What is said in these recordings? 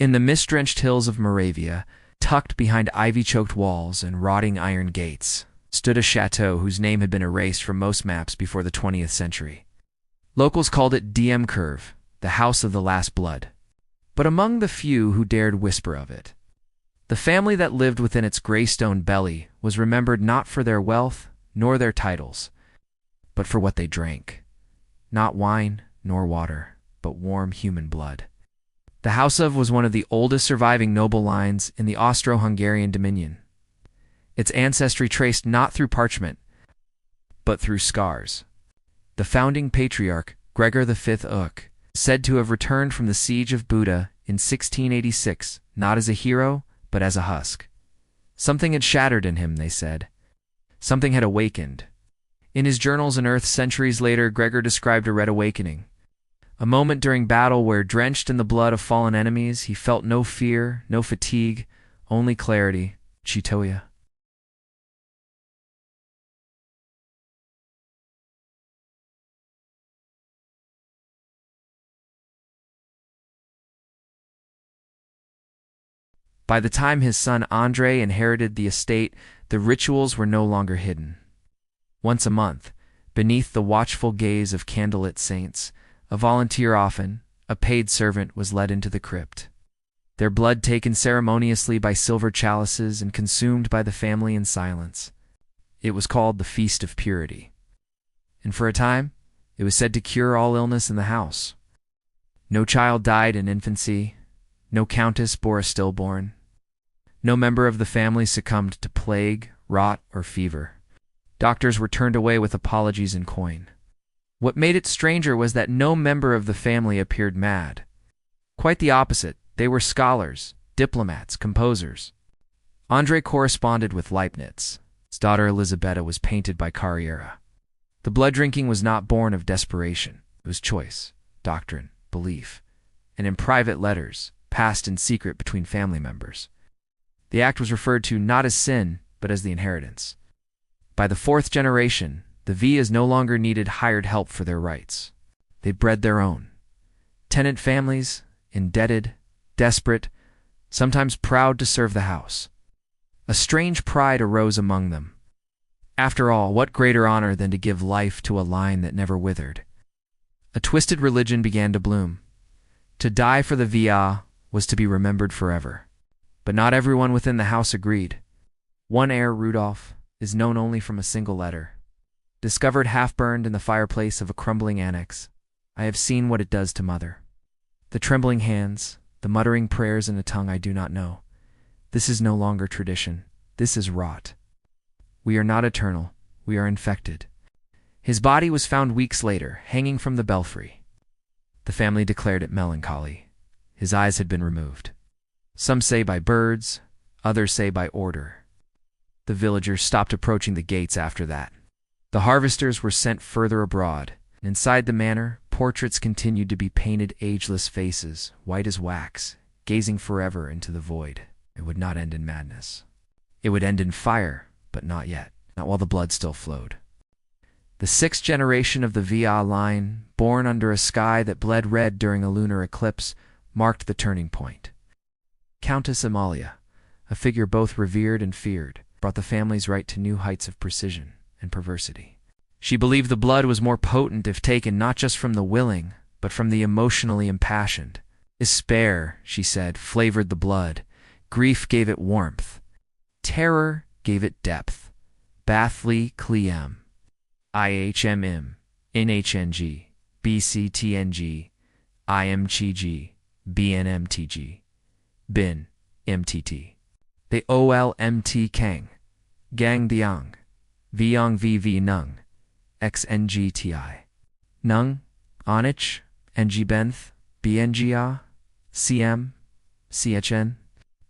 In the mist-drenched hills of Moravia, tucked behind ivy-choked walls and rotting iron gates, stood a chateau whose name had been erased from most maps before the 20th century. Locals called it Diem Curve, the House of the Last Blood. But among the few who dared whisper of it, the family that lived within its gray stone belly was remembered not for their wealth nor their titles, but for what they drank. Not wine nor water, but warm human blood. The House of was one of the oldest surviving noble lines in the Austro-Hungarian Dominion. Its ancestry traced not through parchment, but through scars. The founding patriarch, Gregor V Uk, said to have returned from the siege of Buda in 1686, not as a hero, but as a husk. Something had shattered in him, they said. Something had awakened. In his journals unearthed centuries later, Gregor described a red awakening. A moment during battle where, drenched in the blood of fallen enemies, he felt no fear, no fatigue, only clarity, Chitoya. By the time his son Andrei inherited the estate, the rituals were no longer hidden. Once a month, beneath the watchful gaze of candlelit saints, a volunteer often, a paid servant, was led into the crypt. Their blood taken ceremoniously by silver chalices and consumed by the family in silence. It was called the Feast of Purity. And for a time, it was said to cure all illness in the house. No child died in infancy. No countess bore a stillborn. No member of the family succumbed to plague, rot, or fever. Doctors were turned away with apologies in coin. What made it stranger was that no member of the family appeared mad. Quite the opposite, they were scholars, diplomats, composers. Andrei corresponded with Leibniz. His daughter Elisabetta was painted by Carriera. The blood drinking was not born of desperation. It was choice, doctrine, belief, and in private letters, passed in secret between family members. The act was referred to not as sin, but as the inheritance. By the fourth generation, the Vias no longer needed hired help for their rights. They bred their own. Tenant families, indebted, desperate, sometimes proud to serve the house. A strange pride arose among them. After all, what greater honor than to give life to a line that never withered? A twisted religion began to bloom. To die for the Via was to be remembered forever. But not everyone within the house agreed. One heir, Rudolph, is known only from a single letter. Discovered half-burned in the fireplace of a crumbling annex, I have seen what it does to mother. The trembling hands, the muttering prayers in a tongue I do not know. This is no longer tradition. This is rot. We are not eternal. We are infected. His body was found weeks later, hanging from the belfry. The family declared it melancholy. His eyes had been removed. Some say by birds, others say by order. The villagers stopped approaching the gates after that. The harvesters were sent further abroad. Inside the manor, portraits continued to be painted ageless faces, white as wax, gazing forever into the void. It would not end in madness. It would end in fire, but not yet, not while the blood still flowed. The sixth generation of the Via line, born under a sky that bled red during a lunar eclipse, marked the turning point. Countess Amalia, a figure both revered and feared, brought the family's right to new heights of precision and perversity. She believed the blood was more potent if taken not just from the willing, but from the emotionally impassioned. Despair, she said, flavored the blood. Grief gave it warmth. Terror gave it depth. Bathli Clem. IHMM, NHNG, BCTNG, IMCG, BNMTG, BIN, MTT. They OLMT Kang, Gang Diang, Viong VV Nung, XNGTI. Nung, Onich, NG Benth, BNGA, CM, CHN,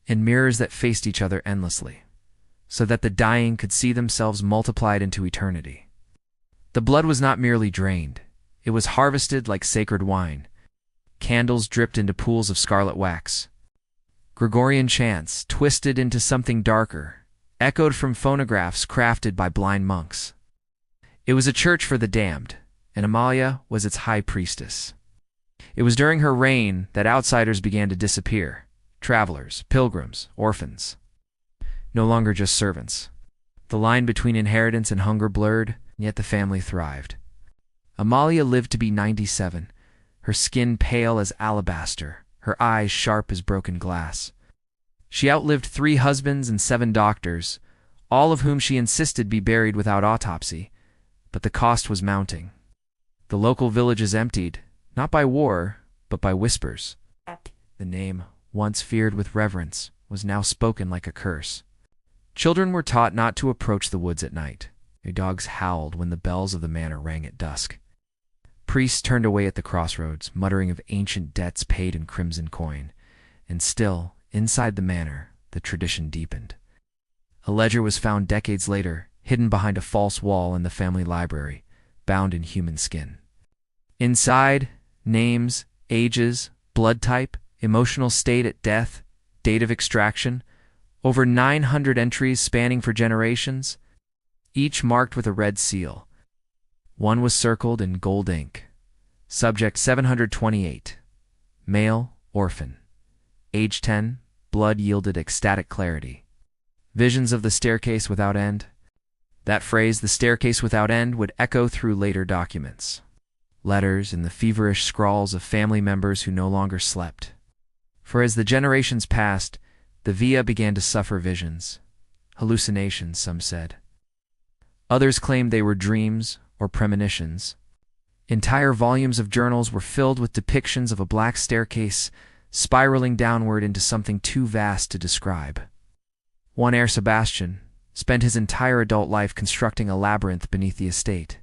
in mirrors that faced each other endlessly, so that the dying could see themselves multiplied into eternity. The blood was not merely drained, it was harvested like sacred wine. Candles dripped into pools of scarlet wax. Gregorian chants, twisted into something darker, echoed from phonographs crafted by blind monks. It was a church for the damned, and Amalia was its high priestess. It was during her reign that outsiders began to disappear. travelers, pilgrims, orphans. No longer just servants. The line between inheritance and hunger blurred, yet the family thrived. Amalia lived to be 97, her skin pale as alabaster, her eyes sharp as broken glass. She outlived 3 husbands and 7 doctors, all of whom she insisted be buried without autopsy, but the cost was mounting. The local villages emptied, not by war, but by whispers. The name, once feared with reverence, was now spoken like a curse. Children were taught not to approach the woods at night. Their dogs howled when the bells of the manor rang at dusk. Priests turned away at the crossroads, muttering of ancient debts paid in crimson coin. And still, inside the manor, the tradition deepened. A ledger was found decades later, hidden behind a false wall in the family library, bound in human skin. Inside, names, ages, blood type, emotional state at death, date of extraction, over 900 entries spanning for generations, each marked with a red seal. One was circled in gold ink. Subject 728. Male, orphan. Age 10, blood yielded ecstatic clarity. Visions of the staircase without end. That phrase, the staircase without end, would echo through later documents. Letters and the feverish scrawls of family members who no longer slept. For as the generations passed, the villa began to suffer visions. Hallucinations, some said. Others claimed they were dreams or premonitions. Entire volumes of journals were filled with depictions of a black staircase spiraling downward into something too vast to describe. One Herr Sebastian spent his entire adult life constructing a labyrinth beneath the estate.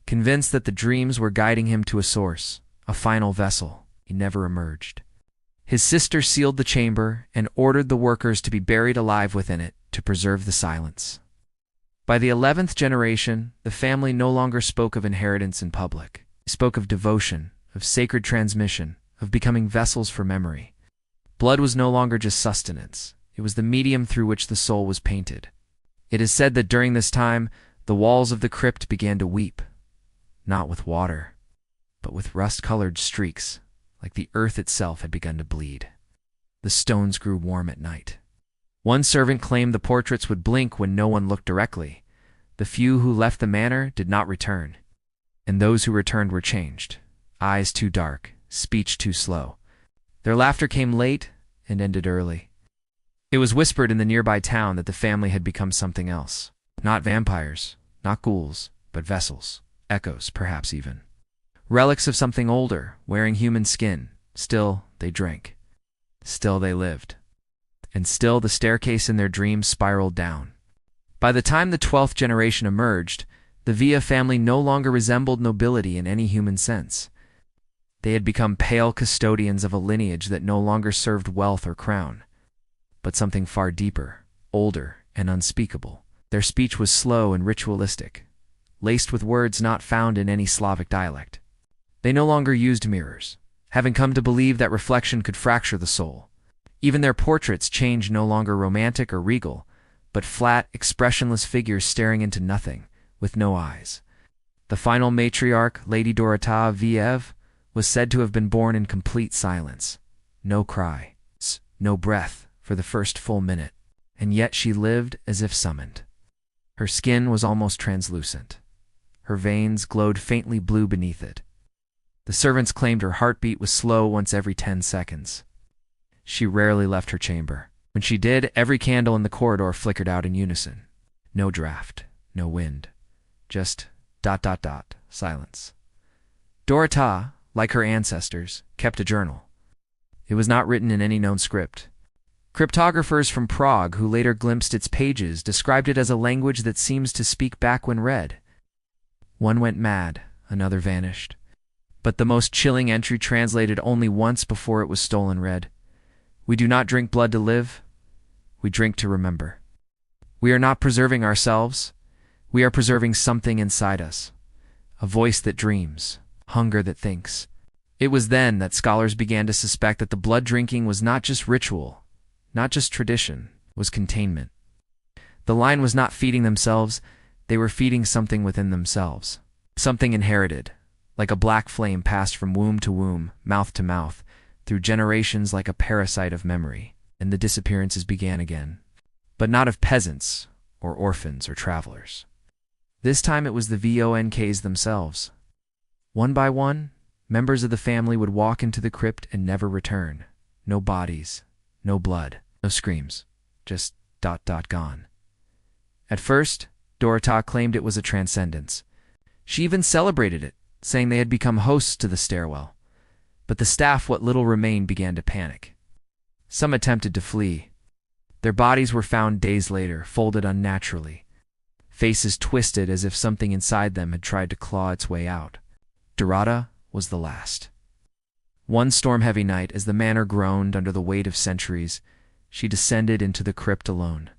Convinced that the dreams were guiding him to a source, a final vessel, he never emerged. His sister sealed the chamber and ordered the workers to be buried alive within it to preserve the silence. By the 11th generation, the family no longer spoke of inheritance in public. They spoke of devotion, of sacred transmission, of becoming vessels for memory. Blood was no longer just sustenance. It was the medium through which the soul was painted. It is said that during this time, the walls of the crypt began to weep, not with water, but with rust-colored streaks, like the earth itself had begun to bleed. The stones grew warm at night. One servant claimed the portraits would blink when no one looked directly. The few who left the manor did not return, and those who returned were changed. Eyes too dark, speech too slow. Their laughter came late and ended early. It was whispered in the nearby town that the family had become something else. Not vampires, not ghouls, but vessels, echoes perhaps even. Relics of something older, wearing human skin. Still, they drank. Still, they lived. And still, the staircase in their dreams spiraled down. By the time the 12th generation emerged, the Villa family no longer resembled nobility in any human sense. They had become pale custodians of a lineage that no longer served wealth or crown, but something far deeper, older, and unspeakable. Their speech was slow and ritualistic, laced with words not found in any Slavic dialect. They no longer used mirrors, having come to believe that reflection could fracture the soul. Even their portraits changed, no longer romantic or regal, but flat, expressionless figures staring into nothing, with no eyes. The final matriarch, Lady Dorota Viev, was said to have been born in complete silence. No cry, no breath for the first full minute, and yet she lived as if summoned. Her skin was almost translucent. Her veins glowed faintly blue beneath it. The servants claimed her heartbeat was slow once every 10 seconds. She rarely left her chamber. When she did, every candle in the corridor flickered out in unison. No draft, no wind, just ... silence. Dorota, like her ancestors, kept a journal. It was not written in any known script. Cryptographers from Prague, who later glimpsed its pages, described it as a language that seems to speak back when read. One went mad, another vanished. But the most chilling entry translated only once before it was stolen read, "We do not drink blood to live. We drink to remember." We are not preserving ourselves. We are preserving something inside us. A voice that dreams, hunger that thinks. It was then that scholars began to suspect that the blood drinking was not just ritual, not just tradition, was containment. The line was not feeding themselves, they were feeding something within themselves. Something inherited, like a black flame passed from womb to womb, mouth to mouth, through generations like a parasite of memory, and the disappearances began again. But not of peasants, or orphans, or travelers. This time it was the Vonks themselves. One by one, members of the family would walk into the crypt and never return. No bodies, no blood, no screams, just ... gone. At first, Dorota claimed it was a transcendence. She even celebrated it, saying they had become hosts to the stairwell. But the staff, what little remained, began to panic. Some attempted to flee. Their bodies were found days later, folded unnaturally, faces twisted as if something inside them had tried to claw its way out. Dorota was the last. One storm-heavy night, as the manor groaned under the weight of centuries, she descended into the crypt alone.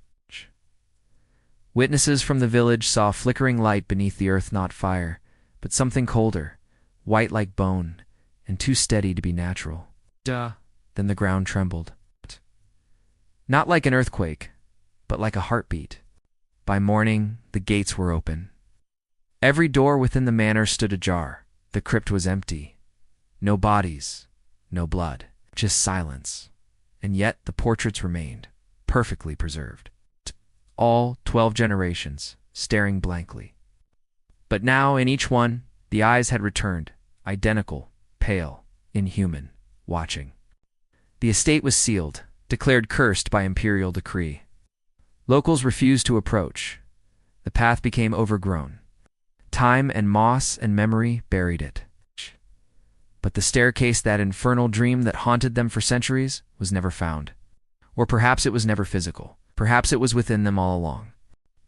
Witnesses from the village saw a flickering light beneath the earth, not fire, but something colder, white like bone, and too steady to be natural. Then the ground trembled. Not like an earthquake, but like a heartbeat. By morning, the gates were open. Every door within the manor stood ajar. The crypt was empty. No bodies, no blood, just silence. And yet the portraits remained, perfectly preserved. All 12 generations, staring blankly. But now, in each one, the eyes had returned, identical, pale, inhuman, watching. The estate was sealed, declared cursed by imperial decree. Locals refused to approach. The path became overgrown. Time and moss and memory buried it. But the staircase, that infernal dream that haunted them for centuries, was never found. Or perhaps it was never physical. Perhaps it was within them all along.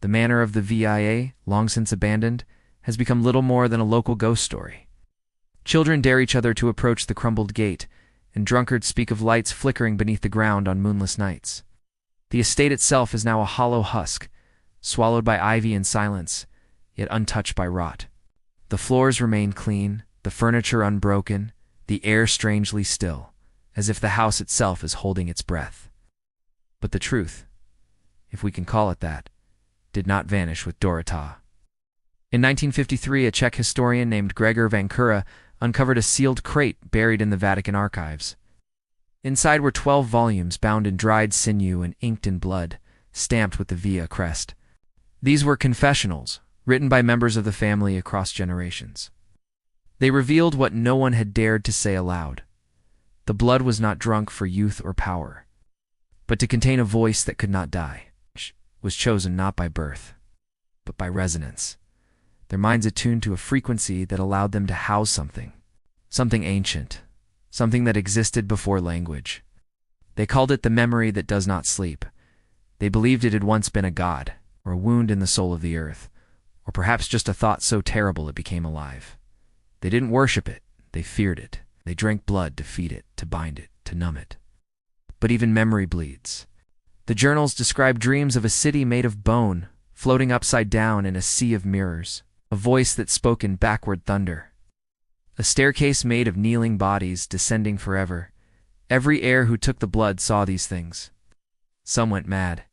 The manor of the VIA, long since abandoned, has become little more than a local ghost story. Children dare each other to approach the crumbled gate, and drunkards speak of lights flickering beneath the ground on moonless nights. The estate itself is now a hollow husk, swallowed by ivy and silence, yet untouched by rot. The floors remain clean, the furniture unbroken, the air strangely still, as if the house itself is holding its breath. But the truth, if we can call it that, did not vanish with Dorota. In 1953, a Czech historian named Gregor Vankura uncovered a sealed crate buried in the Vatican archives. Inside were 12 volumes bound in dried sinew and inked in blood, stamped with the Via crest. These were confessionals, written by members of the family across generations. They revealed what no one had dared to say aloud. The blood was not drunk for youth or power, but to contain a voice that could not die, which was chosen not by birth, but by resonance. Their minds attuned to a frequency that allowed them to house something ancient, something that existed before language. They called it the memory that does not sleep. They believed it had once been a god, or a wound in the soul of the earth, or perhaps just a thought so terrible it became alive. They didn't worship it, they feared it. They drank blood to feed it, to bind it, to numb it. But even memory bleeds. The journals describe dreams of a city made of bone, floating upside down in a sea of mirrors, a voice that spoke in backward thunder, a staircase made of kneeling bodies descending forever. Every heir who took the blood saw these things. Some went mad.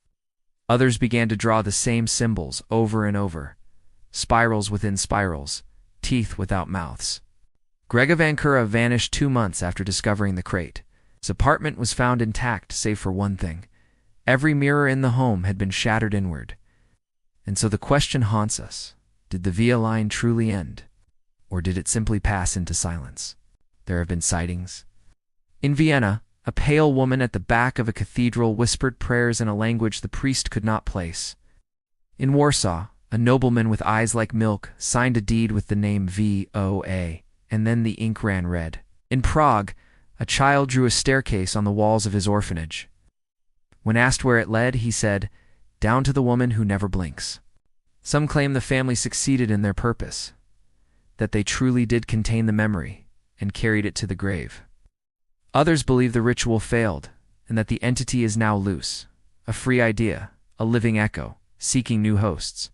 Others began to draw the same symbols over and over, spirals within spirals, teeth without mouths. Gregor Vankura vanished 2 months after discovering the crate. His apartment was found intact save for one thing. Every mirror in the home had been shattered inward. And so the question haunts us. Did the Via line truly end? Or did it simply pass into silence? There have been sightings. In Vienna, a pale woman at the back of a cathedral whispered prayers in a language the priest could not place. In Warsaw, a nobleman with eyes like milk signed a deed with the name VOA, and then the ink ran red. In Prague, a child drew a staircase on the walls of his orphanage. When asked where it led, he said, "Down to the woman who never blinks." Some claim the family succeeded in their purpose, that they truly did contain the memory and carried it to the grave. Others believe the ritual failed and that the entity is now loose, a free idea, a living echo, seeking new hosts.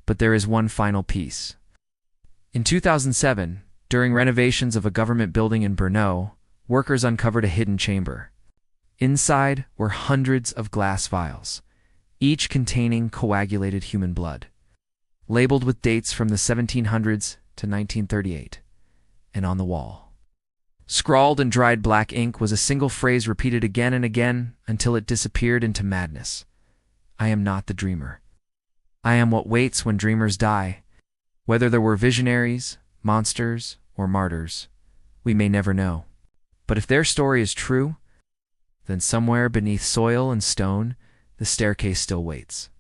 But there is one final piece. In 2007, during renovations of a government building in Brno, workers uncovered a hidden chamber. Inside were hundreds of glass vials, each containing coagulated human blood, labeled with dates from the 1700s to 1938, and on the wall, Scrawled in dried black ink was a single phrase repeated again and again until it disappeared into madness. I am not the dreamer. I am what waits when dreamers die. Whether there were visionaries, monsters, or martyrs, we may never know. But if their story is true, then somewhere beneath soil and stone, the staircase still waits.